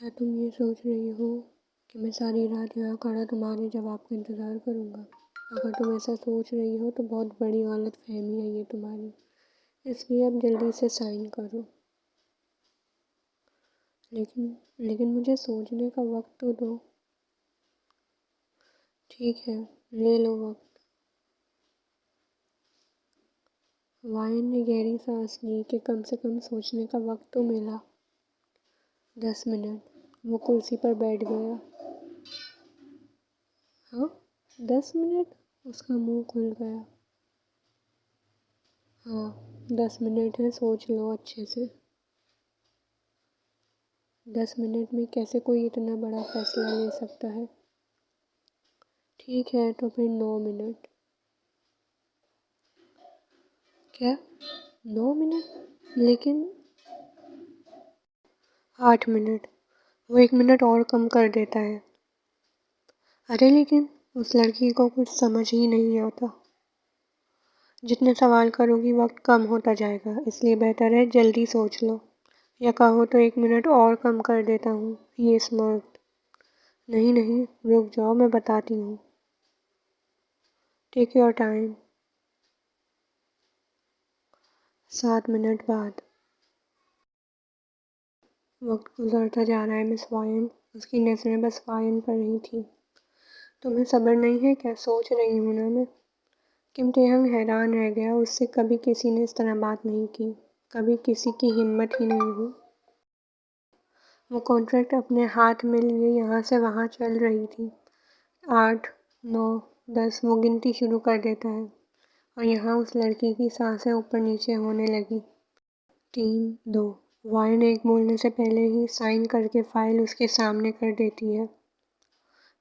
क्या तुम ये सोच रही हो कि मैं सारी रात यहाँ खड़ा तुम्हारे जवाब का इंतज़ार करूँगा? अगर तुम ऐसा सोच रही हो तो बहुत बड़ी गलतफहमी है ये तुम्हारी। इसलिए अब जल्दी से साइन करो। लेकिन लेकिन मुझे सोचने का वक्त तो दो। ठीक है, ले लो वक्त। वायन ने गहरी सांस ली कि कम से कम सोचने का वक्त तो मिला। 10 मिनट। वो कुर्सी पर बैठ गया। हाँ, 10 मिनट? उसका मुंह खुल गया। हाँ, 10 मिनट है, सोच लो अच्छे से। 10 मिनट में कैसे कोई इतना बड़ा फैसला ले सकता है? ठीक है, तो फिर 9 मिनट। क्या? 9 मिनट? लेकिन 8 मिनट। वो 1 मिनट और कम कर देता है। अरे लेकिन उस लड़की को कुछ समझ ही नहीं आता। जितने सवाल करोगी वक्त कम होता जाएगा, इसलिए बेहतर है जल्दी सोच लो। या कहो तो 1 मिनट और कम कर देता हूँ। ये स्मार्ट। नहीं नहीं, रुक जाओ, मैं बताती हूँ। Take your time. 7 मिनट बाद। वक्त गुजरता जा रहा है मिस वायन। उसकी नज़रें बस वायन पर ही थी। तुम्हें सब्र नहीं है क्या? सोच रही हूँ ना मैं। किम टेहंग हैरान रह गया। उससे कभी किसी ने इस तरह बात नहीं की। कभी किसी की हिम्मत ही नहीं हुई। वो कॉन्ट्रैक्ट अपने हाथ में लिए यहाँ से वहाँ चल रही थी। 8, 9, 10 वो गिनती शुरू कर देता है। और यहाँ उस लड़की की सांसें ऊपर नीचे होने लगी। 3, 2। वायन एक बोलने से पहले ही साइन करके फाइल उसके सामने कर देती है।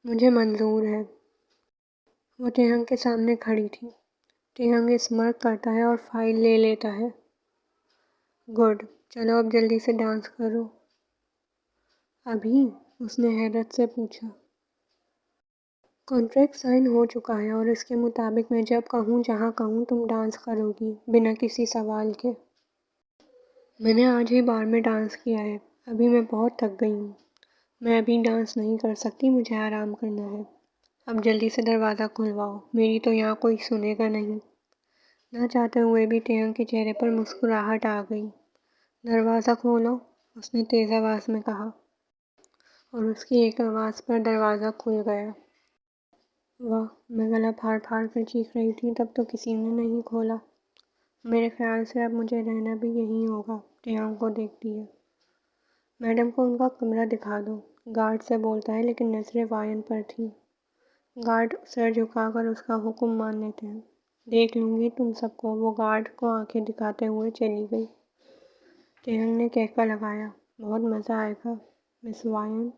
मुझे मंजूर है। वो टेहंग के सामने खड़ी थी। टेहंग स्mirk करता है और फाइल ले लेता है। गुड, चलो अब जल्दी से डांस करो। अभी? उसने हैरत से पूछा। कॉन्ट्रैक्ट साइन हो चुका है और इसके मुताबिक मैं जब कहूँ जहाँ कहूँ तुम डांस करोगी बिना किसी सवाल के। मैंने आज ही बार में डांस किया है। अभी मैं बहुत थक गई हूँ। मैं अभी डांस नहीं कर सकती, मुझे आराम करना है। अब जल्दी से दरवाज़ा खुलवाओ, मेरी तो यहाँ कोई सुनेगा नहीं। ना चाहते हुए भी टेहंग के चेहरे पर मुस्कुराहट आ गई। दरवाज़ा खोलो, उसने तेज़ आवाज़ में कहा। और उसकी एक आवाज़ पर दरवाज़ा खुल गया। वाह, मैं गला फाड़ फाड़ कर चीख रही थी तब तो किसी ने नहीं खोला। मेरे ख्याल से अब मुझे रहना भी यहीं होगा। टेहंग को देखती है। मैडम को उनका कमरा दिखा दो, गार्ड से बोलता है, लेकिन नज़रें वायन पर थीं। गार्ड सिर झुकाकर उसका हुक्म मान लेते हैं। देख लूँगी तुम सबको, वो गार्ड को आंखें दिखाते हुए चली गई। टेहंग ने कहका लगाया। बहुत मज़ा आएगा मिस वायन।